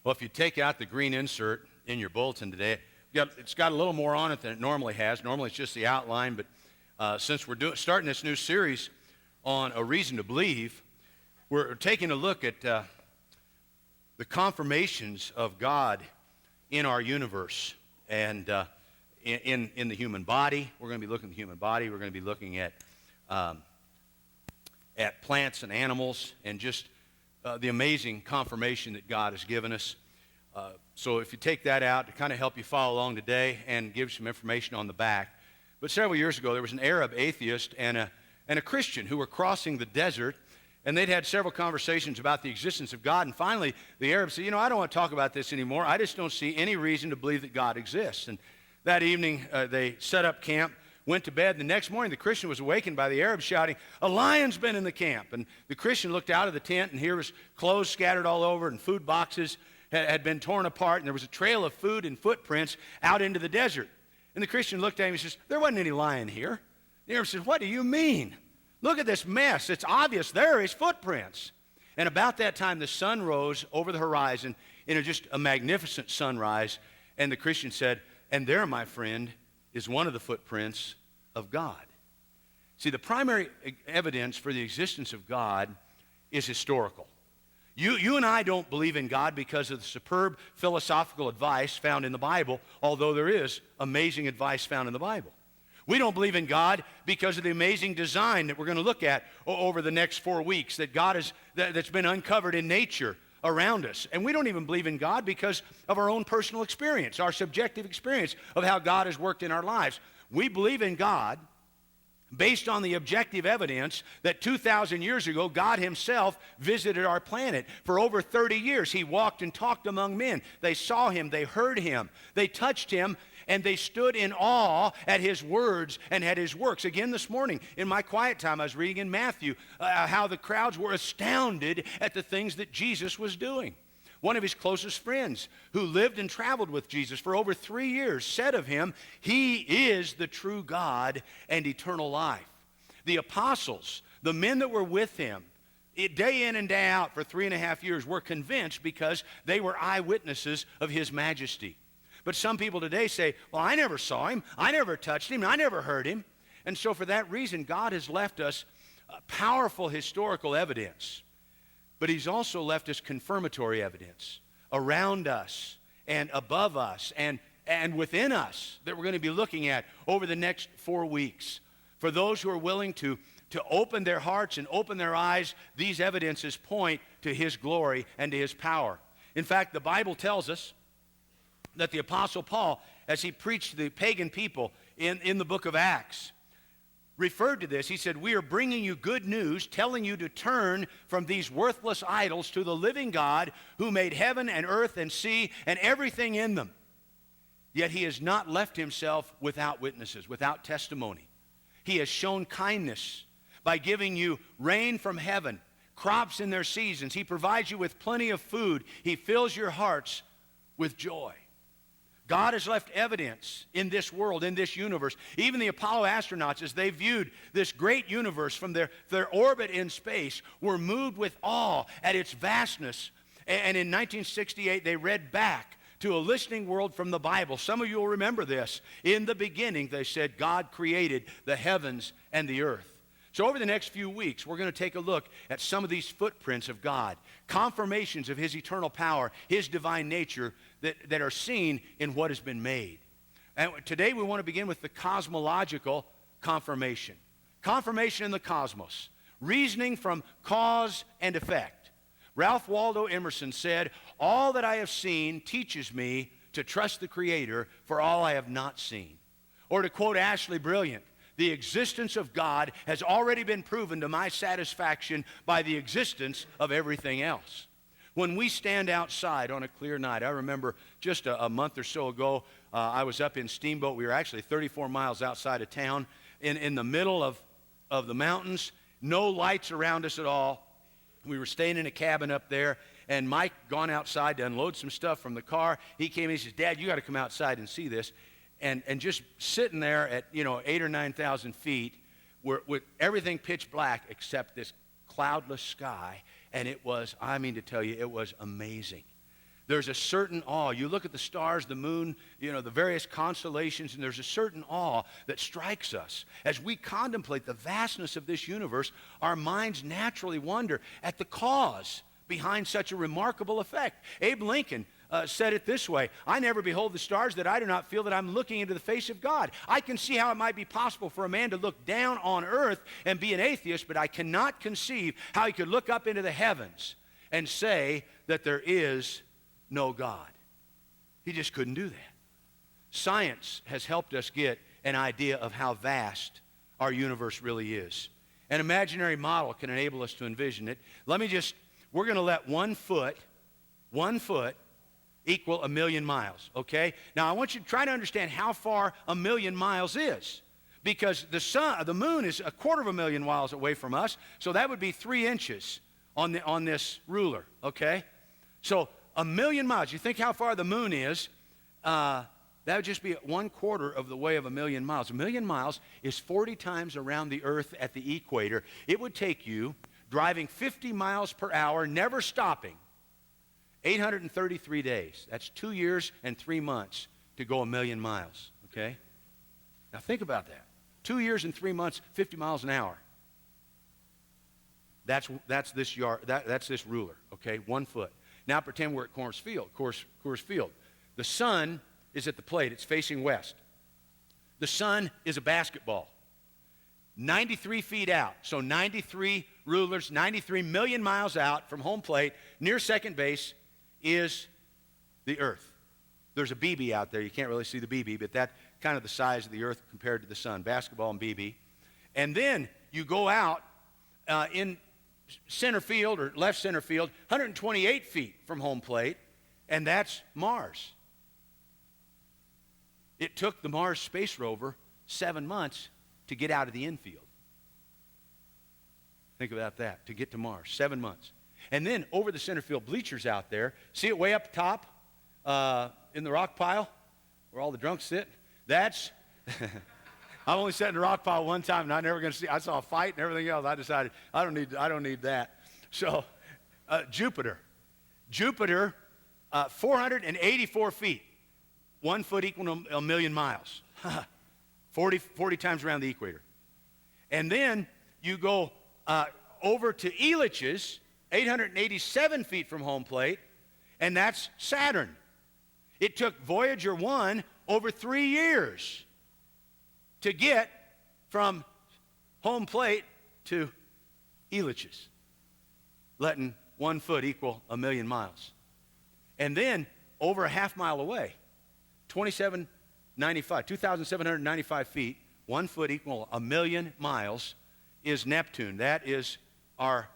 Well, if you take out the green insert in your bulletin today, it's got a little more on it than it normally has. Normally it's just the outline, but since we're starting this new series on a reason to believe, we're taking a look at the confirmations of God in our universe and in the human body. We're going to be looking at the human body. We're going to be looking at plants and animals and just the amazing confirmation that God has given us. So if you take that out to kind of help you follow along today and give some information on the back. But several years ago, there was an Arab atheist and a Christian who were crossing the desert, and they'd had several conversations about the existence of God. And finally, the Arab said, I don't want to talk about this anymore. I just don't see any reason to believe that God exists. And that evening, they set up camp, went to bed. The next morning, the Christian was awakened by the Arab shouting, "A lion's been in the camp." And the Christian looked out of the tent, and here was clothes scattered all over, and food boxes had been torn apart, and there was a trail of food and footprints out into the desert. And the Christian looked at him and says, "There wasn't any lion here." The Arab says, "What do you mean? Look at this mess. It's obvious there is footprints." And about that time, the sun rose over the horizon in just a magnificent sunrise, and the Christian said, "And there, my friend, is one of the footprints of God." See, the primary evidence for the existence of God is historical. You and I don't believe in God because of the superb philosophical advice found in the Bible, although there is amazing advice found in the Bible. We don't believe in God because of the amazing design that we're going to look at over the next 4 weeks that's been uncovered in nature around us. And we don't even believe in God because of our own personal experience, our subjective experience of how God has worked in our lives. We believe in God based on the objective evidence that 2,000 years ago, God himself visited our planet. For over 30 years, he walked and talked among men. They saw him, they heard him, they touched him, and they stood in awe at his words and at his works. Again, this morning, in my quiet time, I was reading in Matthew how the crowds were astounded at the things that Jesus was doing. One of his closest friends, who lived and traveled with Jesus for over 3 years, said of him, "He is the true God and eternal life." The apostles, the men that were with him, day in and day out for 3.5 years, were convinced because they were eyewitnesses of his majesty. But some people today say, "Well, I never saw him, I never touched him, I never heard him." And so for that reason, God has left us powerful historical evidence. But he's also left us confirmatory evidence around us and above us and within us that we're going to be looking at over the next 4 weeks. For those who are willing to open their hearts and open their eyes, these evidences point to his glory and to his power. In fact, the Bible tells us that the Apostle Paul, as he preached to the pagan people in the book of Acts, referred to this. He said, "We are bringing you good news, telling you to turn from these worthless idols to the living God who made heaven and earth and sea and everything in them." Yet he has not left himself without witnesses, without testimony. He has shown kindness by giving you rain from heaven, crops in their seasons. He provides you with plenty of food. He fills your hearts with joy. God has left evidence in this world, in this universe. Even the Apollo astronauts, as they viewed this great universe from their orbit in space, were moved with awe at its vastness. And in 1968, they read back to a listening world from the Bible. Some of you will remember this. In the beginning, they said, God created the heavens and the earth. So over the next few weeks, we're going to take a look at some of these footprints of God, confirmations of his eternal power, his divine nature that are seen in what has been made. And today we want to begin with the cosmological confirmation. Confirmation in the cosmos, reasoning from cause and effect. Ralph Waldo Emerson said, "All that I have seen teaches me to trust the Creator for all I have not seen." Or to quote Ashley Brilliant, "The existence of God has already been proven to my satisfaction by the existence of everything else." When we stand outside on a clear night, I remember just a month or so ago, I was up in Steamboat. We were actually 34 miles outside of town in the middle of the mountains, no lights around us at all. We were staying in a cabin up there, and Mike gone outside to unload some stuff from the car. He came in, he says, "Dad, you got to come outside and see this." And just sitting there at 8,000 or 9,000 feet with everything pitch black except this cloudless sky. And it was, I mean to tell you, it was amazing. There's a certain awe. You look at the stars, the moon, the various constellations, and there's a certain awe that strikes us. As we contemplate the vastness of this universe, our minds naturally wonder at the cause behind such a remarkable effect. Abe Lincoln said it this way: I never behold the stars that I do not feel that I'm looking into the face of God. I can see how it might be possible for a man to look down on earth and be an atheist, but I cannot conceive how he could look up into the heavens and say that there is no God. He just couldn't do that. Science has helped us get an idea of how vast our universe really is. An imaginary model can enable us to envision it. We're going to let 1 foot equal 1,000,000 miles, okay? Now, I want you to try to understand how far 1,000,000 miles is, because the moon is 250,000 miles away from us, so that would be 3 inches on this ruler, okay? So 1,000,000 miles. You think how far the moon is? That would just be 1/4 of the way of 1,000,000 miles. 1,000,000 miles is 40 times around the earth at the equator. It would take you, driving 50 miles per hour, never stopping, 833 days. That's 2 years and 3 months to go 1,000,000 miles, okay? Now think about that. 2 years and 3 months, 50 miles an hour. That's this ruler, okay? 1 foot. Now pretend we're at Coors Field. The sun is at the plate. It's facing west. The sun is a basketball. 93 feet out. So 93 rulers, 93 million miles out from home plate, near second base, is the earth. There's a BB out there. You can't really see the BB, but that's kind of the size of the earth compared to the sun. Basketball and BB. And then you go out in center field or left center field, 128 feet from home plate, and that's Mars. It took the Mars space rover 7 months to get out of the infield. Think about that, to get to Mars, 7 months. And then over the center field bleachers out there, see it way up top in the rock pile where all the drunks sit? That's I've only sat in the rock pile one time, and I'm never going to see. I saw a fight and everything else. I decided I don't need that. So, Jupiter, 484 feet, 1 foot equal to 1,000,000 miles, 40 times around the equator. And then you go over to Elitch's, 887 feet from home plate, and that's Saturn. It took Voyager 1 over 3 years to get from home plate to Elitch's, letting 1 foot equal 1,000,000 miles. And then over a half mile away, 2,795 feet, 1 foot equal 1,000,000 miles, is Neptune. That is our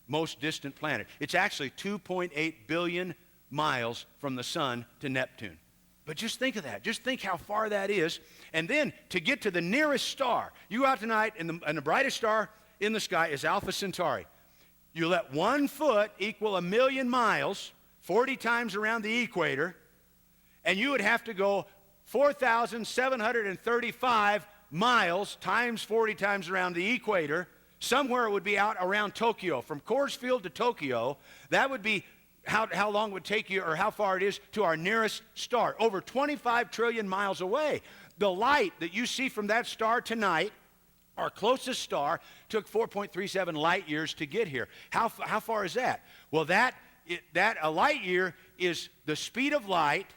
most distant planet. It's actually 2.8 billion miles from the sun to Neptune. But just think of that. Just think how far that is. And then to get to the nearest star, you go out tonight, and the brightest star in the sky is Alpha Centauri. You let 1 foot equal 1,000,000 miles, 40 times around the equator, and you would have to go 4,735 miles times 40 times around the equator. Somewhere it would be out around Tokyo. From Coors Field to Tokyo, that would be how long it would take you, or how far it is to our nearest star. Over 25 trillion miles away. The light that you see from that star tonight, our closest star, took 4.37 light years to get here. How far is that? Well, a light year is the speed of light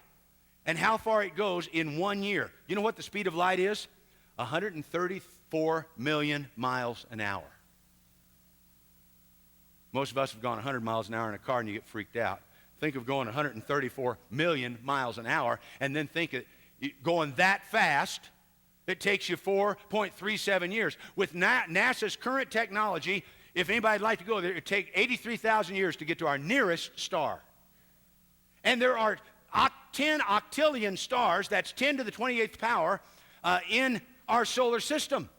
and how far it goes in 1 year. You know what the speed of light is? 134 million miles an hour. Most of us have gone 100 miles an hour in a car and you get freaked out. Think of going 134 million miles an hour, and then think of going that fast, it takes you 4.37 years. With NASA's current technology, if anybody'd like to go there, it would take 83,000 years to get to our nearest star. And there are 10 octillion stars, that's 10 to the 28th power, in our solar system.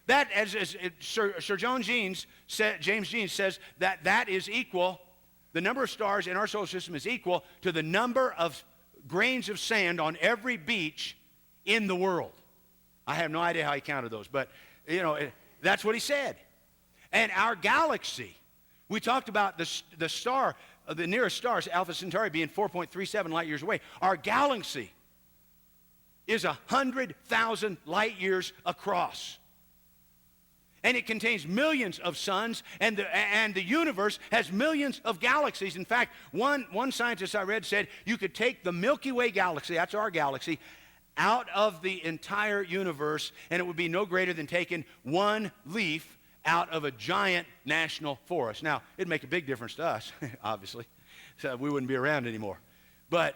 That, as Sir James Jeans says, that is equal, the number of stars in our solar system is equal to the number of grains of sand on every beach in the world. I have no idea how he counted those, but, that's what he said. And our galaxy, We talked about the star, the nearest stars, Alpha Centauri, being 4.37 light years away. Our galaxy is 100,000 light years across. And it contains millions of suns, and the universe has millions of galaxies. In fact, one scientist I read said you could take the Milky Way galaxy, that's our galaxy, out of the entire universe, and it would be no greater than taking one leaf out of a giant national forest. Now, it'd make a big difference to us, obviously, so we wouldn't be around anymore. But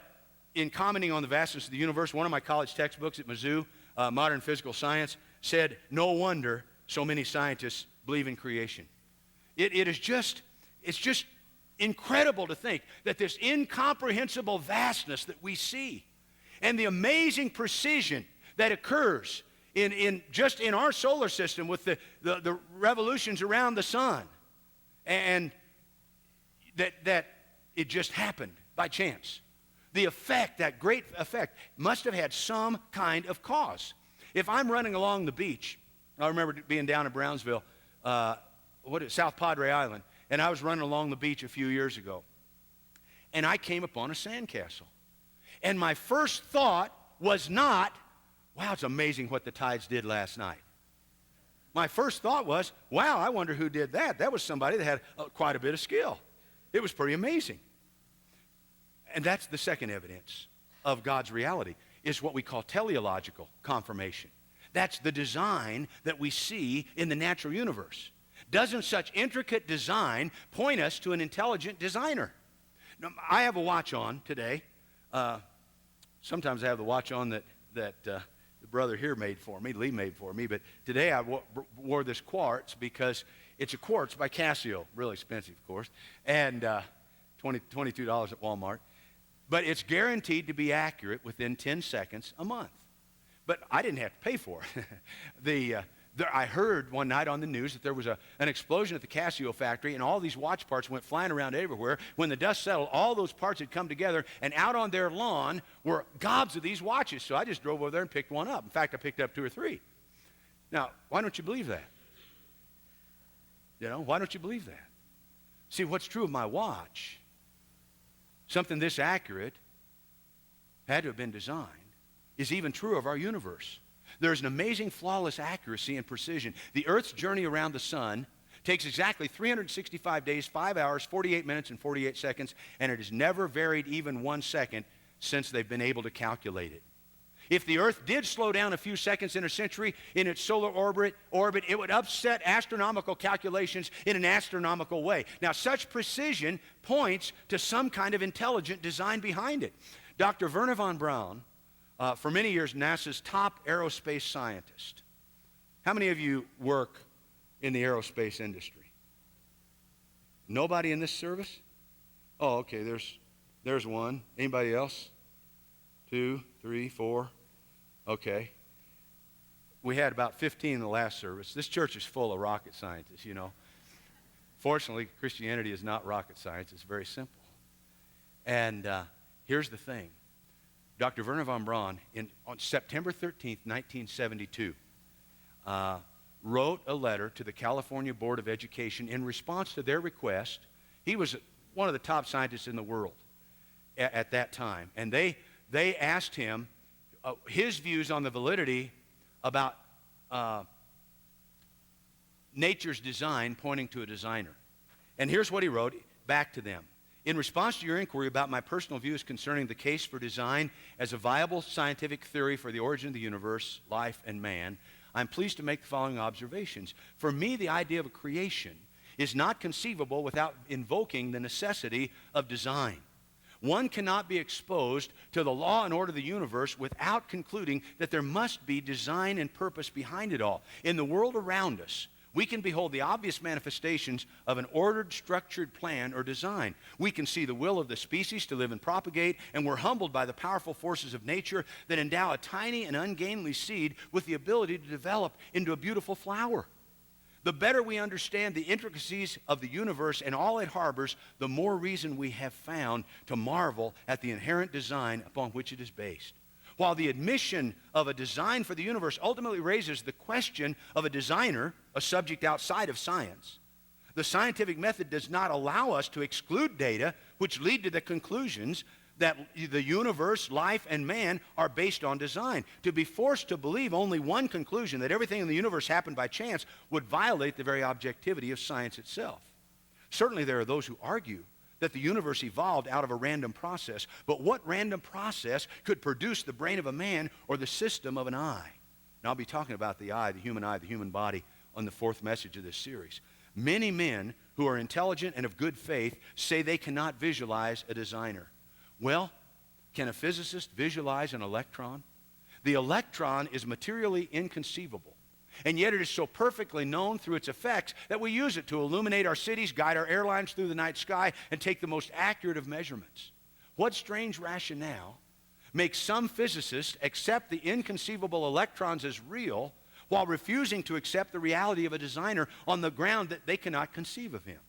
in commenting on the vastness of the universe, one of my college textbooks at Mizzou, Modern Physical Science, said, no wonder so many scientists believe in creation. It's just incredible to think that this incomprehensible vastness that we see and the amazing precision that occurs just in our solar system with the revolutions around the sun, and that it just happened by chance. The effect, that great effect, must have had some kind of cause. If I'm running along the beach, I remember being down in Brownsville, South Padre Island, and I was running along the beach a few years ago, and I came upon a sandcastle. And my first thought was not, wow, it's amazing what the tides did last night. My first thought was, wow, I wonder who did that. That was somebody that had quite a bit of skill. It was pretty amazing. And that's the second evidence of God's reality, is what we call teleological confirmation. That's the design that we see in the natural universe. Doesn't such intricate design point us to an intelligent designer? Now, I have a watch on today. Sometimes I have the watch on that the brother here made for me, Lee made for me, but today I wore this quartz because it's a quartz by Casio, really expensive, of course, and $22 at Walmart. But it's guaranteed to be accurate within 10 seconds a month. But I didn't have to pay for it. I heard one night on the news that there was an explosion at the Casio factory, and all these watch parts went flying around everywhere. When the dust settled, all those parts had come together, and out on their lawn were gobs of these watches. So I just drove over there and picked one up. In fact, I picked up 2 or 3. Now, why don't you believe that? Why don't you believe that? See, what's true of my watch, something this accurate had to have been designed, is even true of our universe. There's an amazing flawless accuracy and precision. The Earth's journey around the sun takes exactly 365 days, 5 hours, 48 minutes, and 48 seconds, and it has never varied even 1 second since they've been able to calculate it. If the Earth did slow down a few seconds in a century in its solar orbit, it would upset astronomical calculations in an astronomical way. Now, such precision points to some kind of intelligent design behind it. Dr. Wernher von Braun, for many years, NASA's top aerospace scientist. How many of you work in the aerospace industry? Nobody in this service? Oh, okay, there's one. Anybody else? 2, 3, 4. Okay. We had about 15 in the last service. This church is full of rocket scientists, Fortunately, Christianity is not rocket science. It's very simple. And here's the thing. Dr. Wernher von Braun, on September 13th, 1972, wrote a letter to the California Board of Education in response to their request. He was one of the top scientists in the world at that time. And they asked him his views on the validity about nature's design pointing to a designer. And here's what he wrote back to them. In response to your inquiry about my personal views concerning the case for design as a viable scientific theory for the origin of the universe, life, and man, I'm pleased to make the following observations. For me, the idea of a creation is not conceivable without invoking the necessity of design. One cannot be exposed to the law and order of the universe without concluding that there must be design and purpose behind it all. In the world around us, we can behold the obvious manifestations of an ordered, structured plan or design. We can see the will of the species to live and propagate, and we're humbled by the powerful forces of nature that endow a tiny and ungainly seed with the ability to develop into a beautiful flower. The better we understand the intricacies of the universe and all it harbors, the more reason we have found to marvel at the inherent design upon which it is based. While the admission of a design for the universe ultimately raises the question of a designer, a subject outside of science, The scientific method does not allow us to exclude data which lead to the conclusions that the universe, life, and man are based on design. To be forced to believe only one conclusion, that everything in the universe happened by chance, would violate the very objectivity of science itself. Certainly there are those who argue that the universe evolved out of a random process, but what random process could produce the brain of a man or the system of an eye? And I'll be talking about the eye, the human body, on the fourth message of this series. Many men who are intelligent and of good faith say they cannot visualize a designer. Well, can a physicist visualize an electron? The electron is materially inconceivable, and yet it is so perfectly known through its effects that we use it to illuminate our cities, guide our airlines through the night sky, and take the most accurate of measurements. What strange rationale makes some physicists accept the inconceivable electrons as real while refusing to accept the reality of a designer on the ground that they cannot conceive of him?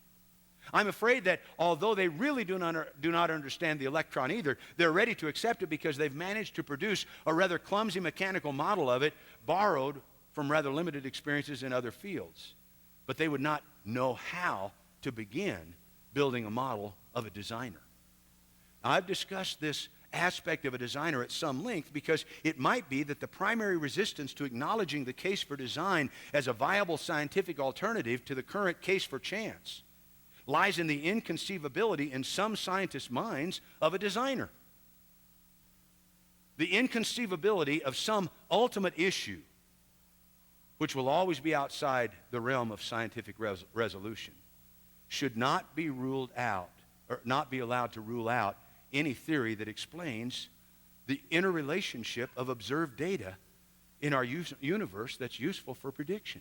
I'm afraid that although they really do not understand the electron either, they're ready to accept it because they've managed to produce a rather clumsy mechanical model of it, borrowed from rather limited experiences in other fields. But they would not know how to begin building a model of a designer. Now, I've discussed this aspect of a designer at some length because it might be that the primary resistance to acknowledging the case for design as a viable scientific alternative to the current case for chance lies in the inconceivability in some scientists' minds of a designer. The inconceivability of some ultimate issue which will always be outside the realm of scientific resolution should not be ruled out, or not be allowed to rule out any theory that explains the interrelationship of observed data in our universe that's useful for prediction.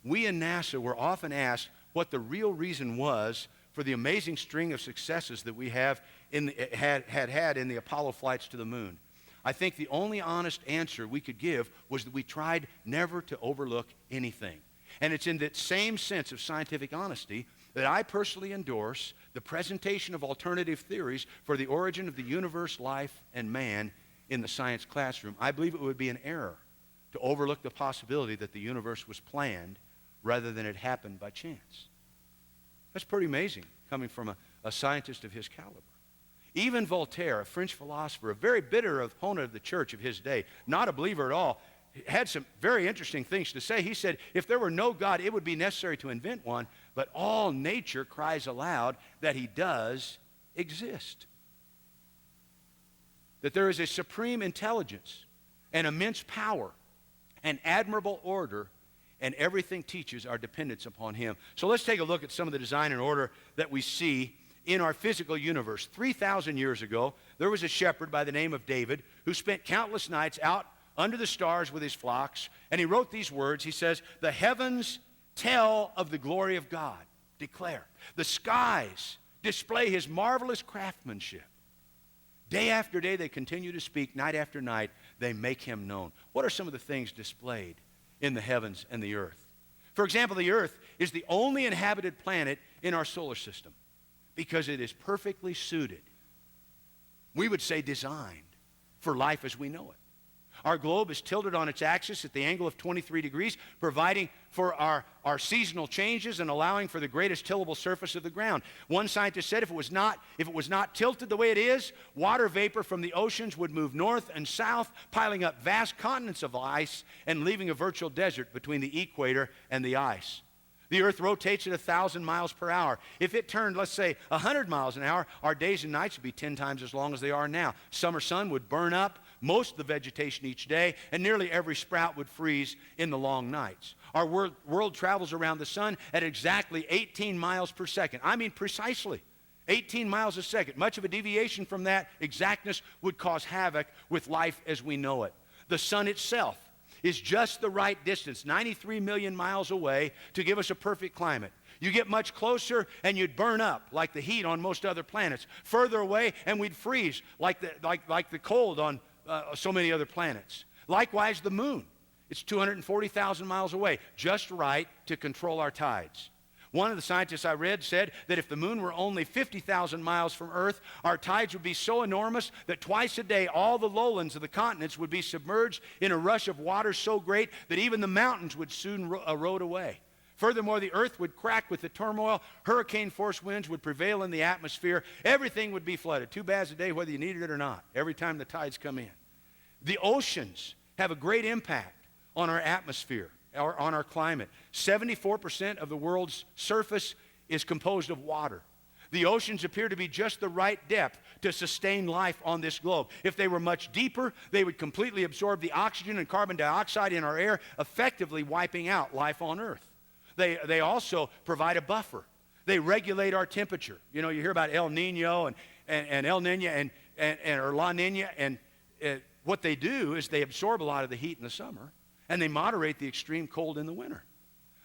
We in NASA were often asked what the real reason was for the amazing string of successes that we had in the Apollo flights to the moon. I think the only honest answer we could give was that we tried never to overlook anything. And it's in that same sense of scientific honesty that I personally endorse the presentation of alternative theories for the origin of the universe, life, and man in the science classroom. I believe it would be an error to overlook the possibility that the universe was planned rather than it happened by chance. That's pretty amazing coming from a scientist of his caliber. Even Voltaire, a French philosopher, a very bitter opponent of the church of his day, not a believer at all, had some very interesting things to say. He said, if there were no God, it would be necessary to invent one, but all nature cries aloud that he does exist. That there is a supreme intelligence, an immense power, an admirable order, and everything teaches our dependence upon him. So let's take a look at some of the design and order that we see in our physical universe. 3,000 years ago, there was a shepherd by the name of David who spent countless nights out under the stars with his flocks, and he wrote these words. He says, "The heavens tell of the glory of God, declare. The skies display his marvelous craftsmanship. Day after day they continue to speak, night after night they make him known." What are some of the things displayed in the heavens and the earth? For example, the earth is the only inhabited planet in our solar system because it is perfectly suited, we would say designed, for life as we know it. Our globe is tilted on its axis at the angle of 23 degrees, providing for our seasonal changes and allowing for the greatest tillable surface of the ground. One scientist said if it was not tilted the way it is, water vapor from the oceans would move north and south, piling up vast continents of ice and leaving a virtual desert between the equator and the ice. The earth rotates at 1,000 miles per hour. If it turned, let's say, 100 miles an hour, our days and nights would be 10 times as long as they are now. Summer sun would burn up most of the vegetation each day, and nearly every sprout would freeze in the long nights. Our world travels around the sun at exactly 18 miles per second. I mean precisely 18 miles a second. Much of a deviation from that exactness would cause havoc with life as we know it. The sun itself is just the right distance, 93 million miles away, to give us a perfect climate. You get much closer and you'd burn up like the heat on most other planets. Further away and we'd freeze like the cold on so many other planets. Likewise, the moon. It's 240,000 miles away, just right to control our tides. One of the scientists I read said that if the moon were only 50,000 miles from Earth, our tides would be so enormous that twice a day all the lowlands of the continents would be submerged in a rush of water so great that even the mountains would soon erode away. Furthermore, the earth would crack with the turmoil. Hurricane-force winds would prevail in the atmosphere. Everything would be flooded. 2 baths a day, whether you needed it or not, every time the tides come in. The oceans have a great impact on our atmosphere, or on our climate. 74% of the world's surface is composed of water. The oceans appear to be just the right depth to sustain life on this globe. If they were much deeper, they would completely absorb the oxygen and carbon dioxide in our air, effectively wiping out life on Earth. They also provide a buffer. They regulate our temperature. You know, you hear about El Nino and El Nino or La Nina, and what they do is they absorb a lot of the heat in the summer, and they moderate the extreme cold in the winter.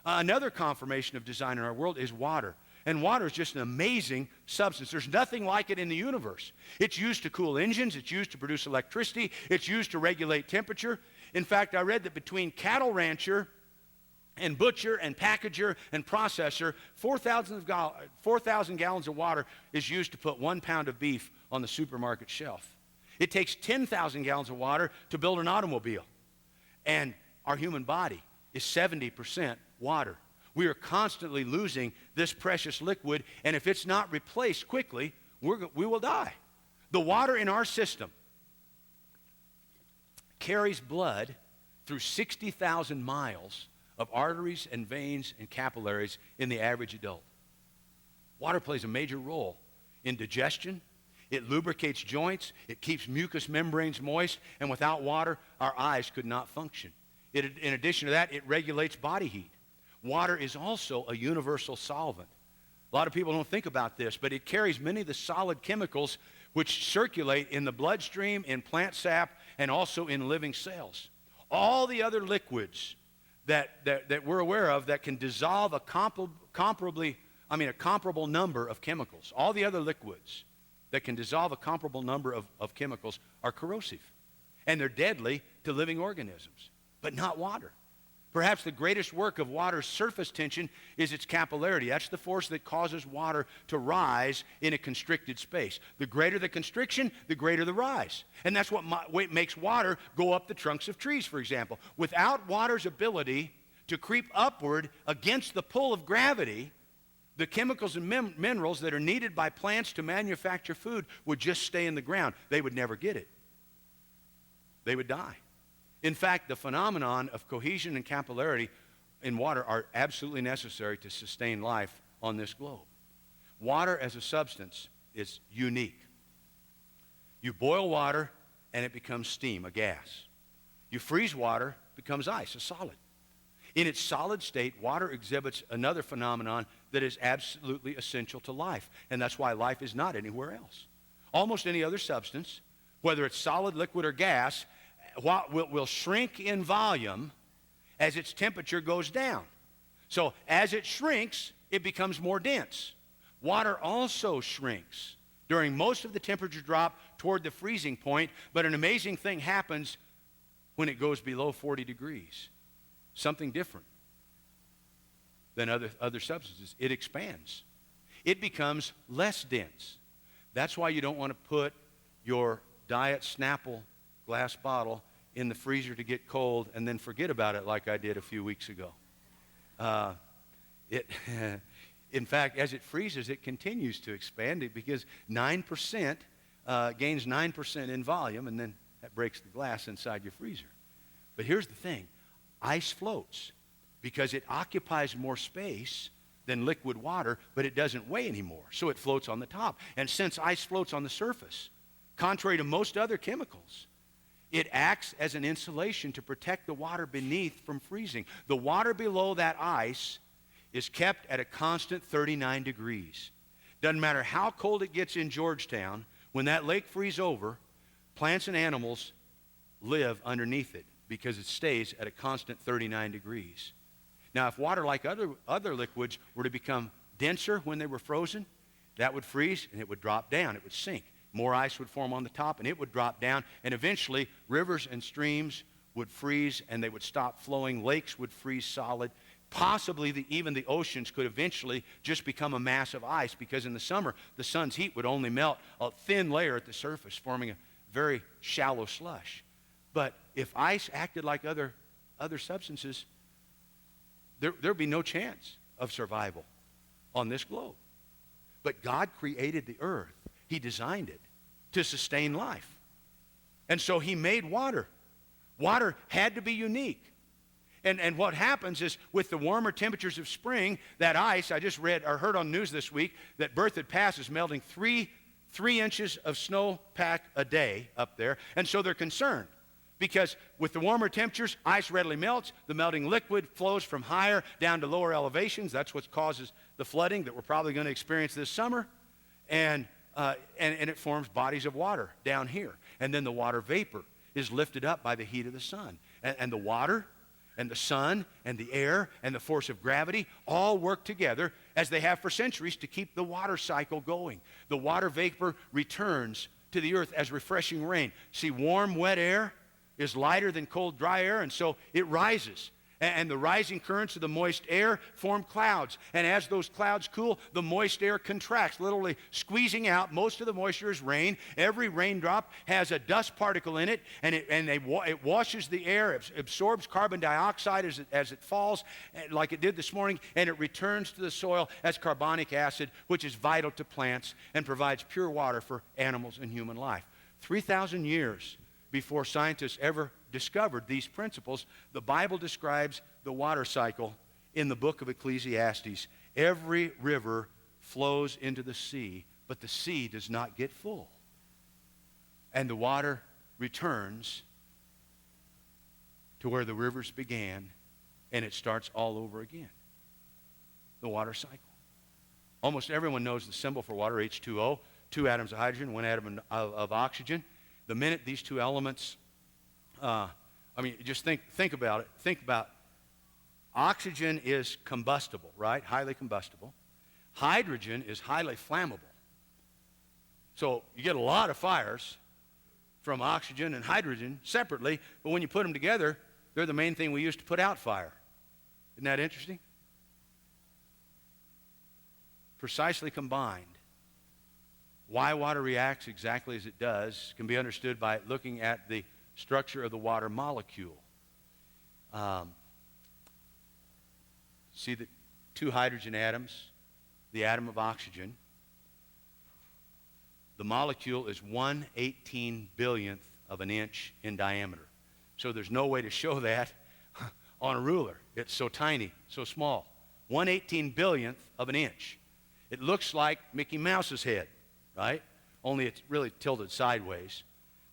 Another confirmation of design in our world is water. And water is just an amazing substance. There's nothing like it in the universe. It's used to cool engines. It's used to produce electricity. It's used to regulate temperature. In fact, I read that between cattle rancher and butcher and packager and processor, 4,000 gallons of water is used to put 1 pound of beef on the supermarket shelf. It takes 10,000 gallons of water to build an automobile. And our human body is 70% water. We are constantly losing this precious liquid, and if it's not replaced quickly, we will die. The water in our system carries blood through 60,000 miles of arteries and veins and capillaries in the average adult. Water plays a major role in digestion. It lubricates joints. It keeps mucous membranes moist, and without water, our eyes could not function. In addition to that, it regulates body heat. Water is also a universal solvent. A lot of people don't think about this, but it carries many of the solid chemicals which circulate in the bloodstream, in plant sap, and also in living cells. All the other liquids that we're aware of that can dissolve a comparable number of chemicals, all the other liquids that can dissolve a comparable number of chemicals are corrosive, and they're deadly to living organisms, but not water. Perhaps the greatest work of water's surface tension is its capillarity. That's the force that causes water to rise in a constricted space. The greater the constriction, the greater the rise. And that's what makes water go up the trunks of trees, for example. Without water's ability to creep upward against the pull of gravity, the chemicals and minerals that are needed by plants to manufacture food would just stay in the ground. They would never get it. They would die. In fact, the phenomenon of cohesion and capillarity in water are absolutely necessary to sustain life on this globe. Water as a substance is unique. You boil water and it becomes steam, a gas. You freeze water, it becomes ice, a solid. In its solid state, water exhibits another phenomenon that is absolutely essential to life, and that's why life is not anywhere else. Almost any other substance, whether it's solid, liquid, or gas, will shrink in volume as its temperature goes down. So as it shrinks, it becomes more dense. Water also shrinks during most of the temperature drop toward the freezing point, but an amazing thing happens when it goes below 40 degrees. Something different than other substances. It expands. It becomes less dense. That's why you don't want to put your Diet Snapple glass bottle in the freezer to get cold and then forget about it like I did a few weeks ago. In fact, as it freezes, it continues to expand because 9% gains 9% in volume, and then that breaks the glass inside your freezer. But here's the thing. Ice floats because it occupies more space than liquid water, but it doesn't weigh anymore, so it floats on the top. And since ice floats on the surface, contrary to most other chemicals, it acts as an insulation to protect the water beneath from freezing. The water below that ice is kept at a constant 39 degrees. Doesn't matter how cold it gets in Georgetown, when that lake freezes over, plants and animals live underneath it because it stays at a constant 39 degrees. Now, if water, like other liquids, were to become denser when they were frozen, that would freeze and it would drop down, it would sink. More ice would form on the top, and it would drop down, and eventually rivers and streams would freeze, and they would stop flowing. Lakes would freeze solid. Possibly even the oceans could eventually just become a mass of ice, because in the summer, the sun's heat would only melt a thin layer at the surface, forming a very shallow slush. But if ice acted like other substances, there'd be no chance of survival on this globe. But God created the earth. He designed it to sustain life. And so he made water. Water had to be unique. And what happens is with the warmer temperatures of spring, that ice, I just read or heard on news this week that Berthoud Pass is melting three inches of snowpack a day up there. And so they're concerned because with the warmer temperatures, ice readily melts. The melting liquid flows from higher down to lower elevations. That's what causes the flooding that we're probably going to experience this summer. And it forms bodies of water down here. And then the water vapor is lifted up by the heat of the sun. And the water and the sun and the air and the force of gravity all work together as they have for centuries to keep the water cycle going. The water vapor returns to the earth as refreshing rain. See, warm, wet air is lighter than cold, dry air, and so it rises. And the rising currents of the moist air form clouds. And as those clouds cool, the moist air contracts, literally squeezing out. Most of the moisture is rain. Every raindrop has a dust particle in it, and it washes the air. It absorbs carbon dioxide as it falls, like it did this morning, and it returns to the soil as carbonic acid, which is vital to plants and provides pure water for animals and human life. 3,000 years before scientists ever discovered these principles, the Bible describes the water cycle in the book of Ecclesiastes. Every river flows into the sea, but the sea does not get full. And the water returns to where the rivers began, and it starts all over again. The water cycle. Almost everyone knows the symbol for water, H2O, 2 atoms of hydrogen, 1 atom of oxygen. The minute these two elements just think about it. Think about oxygen is combustible, right? Highly combustible. Hydrogen is highly flammable. So you get a lot of fires from oxygen and hydrogen separately, but when you put them together, they're the main thing we use to put out fire. Isn't that interesting? Precisely combined. Why water reacts exactly as it does can be understood by looking at the structure of the water molecule. See the 2 hydrogen atoms, the atom of oxygen. The molecule is 1/18 billionth of an inch in diameter. So there's no way to show that on a ruler. It's so tiny, so small. 1/18 billionth of an inch. It looks like Mickey Mouse's head, right? Only it's really tilted sideways.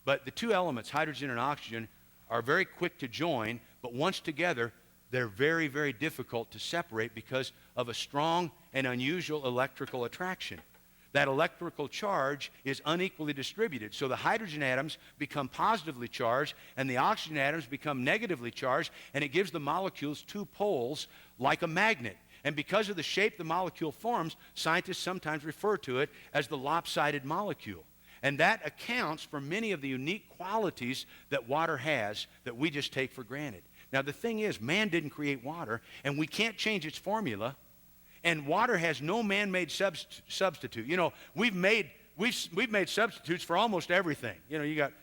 But the two elements, hydrogen and oxygen, are very quick to join, but once together, they're very, very difficult to separate because of a strong and unusual electrical attraction. That electrical charge is unequally distributed. So the hydrogen atoms become positively charged, and the oxygen atoms become negatively charged, and it gives the molecules 2 poles like a magnet. And because of the shape the molecule forms, scientists sometimes refer to it as the lopsided molecule. And that accounts for many of the unique qualities that water has that we just take for granted. Now, the thing is, man didn't create water, and we can't change its formula. And water has no man-made substitute. You know, we've made substitutes for almost everything. You know, you got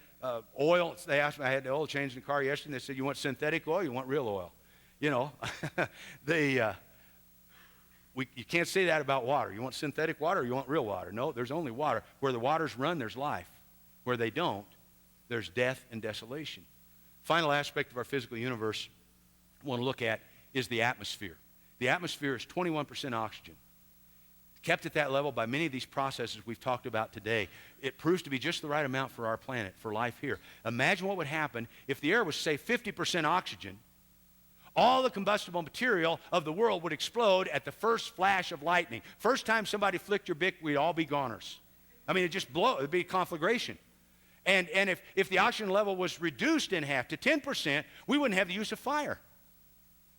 oil. They asked me, I had the oil change in the car yesterday, and they said, you want synthetic oil, you want real oil? You know, you can't say that about water. You want synthetic water or you want real water? No, there's only water. Where the waters run, there's life. Where they don't, there's death and desolation. Final aspect of our physical universe I want to look at is the atmosphere. The atmosphere is 21% oxygen. Kept at that level by many of these processes we've talked about today. It proves to be just the right amount for our planet, for life here. Imagine what would happen if the air was, say, 50% oxygen. All the combustible material of the world would explode at the first flash of lightning. First time somebody flicked your Bic, we'd all be goners. I mean, it'd be a conflagration. And if the oxygen level was reduced in half to 10%, we wouldn't have the use of fire.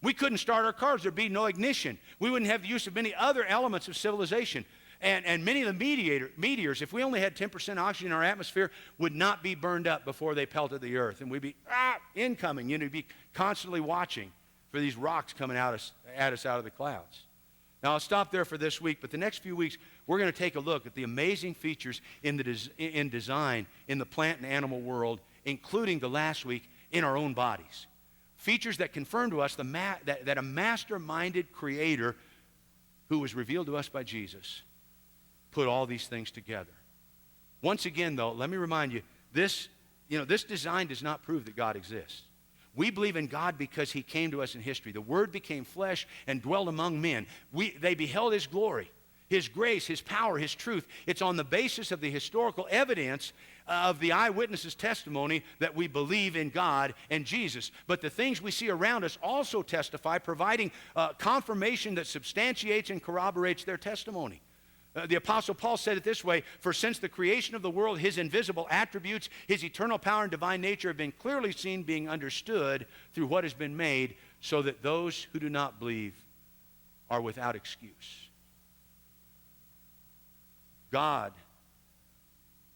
We couldn't start our cars. There'd be no ignition. We wouldn't have the use of many other elements of civilization. And many of the meteors, if we only had 10% oxygen in our atmosphere, would not be burned up before they pelted the earth. And we'd be incoming. You'd be constantly watching for these rocks coming at us out of the clouds. Now, I'll stop there for this week, but the next few weeks, we're going to take a look at the amazing features in design in the plant and animal world, including the last week in our own bodies. Features that confirm to us that a master-minded creator who was revealed to us by Jesus put all these things together. Once again, though, let me remind you, this design does not prove that God exists. We believe in God because he came to us in history. The Word became flesh and dwelled among men. They beheld his glory, his grace, his power, his truth. It's on the basis of the historical evidence of the eyewitnesses' testimony that we believe in God and Jesus. But the things we see around us also testify, providing confirmation that substantiates and corroborates their testimony. The Apostle Paul said it this way, "For since the creation of the world, his invisible attributes, his eternal power and divine nature have been clearly seen, being understood through what has been made, so that those who do not believe are without excuse." God,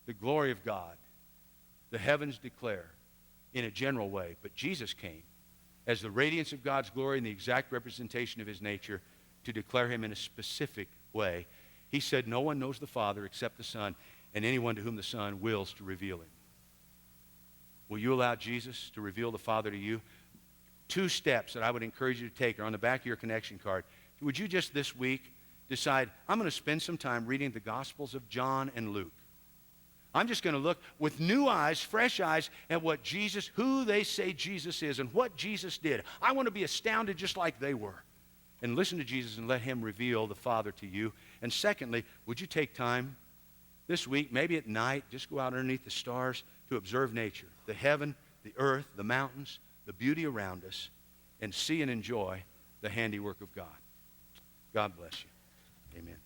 the glory of God, the heavens declare in a general way, but Jesus came as the radiance of God's glory and the exact representation of his nature to declare him in a specific way. He said, "No one knows the Father except the Son, and anyone to whom the Son wills to reveal him." Will you allow Jesus to reveal the Father to you? 2 steps that I would encourage you to take are on the back of your connection card. Would you just this week decide, I'm going to spend some time reading the Gospels of John and Luke. I'm just going to look with new eyes, fresh eyes, at what Jesus, who they say Jesus is and what Jesus did. I want to be astounded just like they were. And listen to Jesus and let him reveal the Father to you. And secondly, would you take time this week, maybe at night, just go out underneath the stars to observe nature, the heaven, the earth, the mountains, the beauty around us, and see and enjoy the handiwork of God. God bless you. Amen.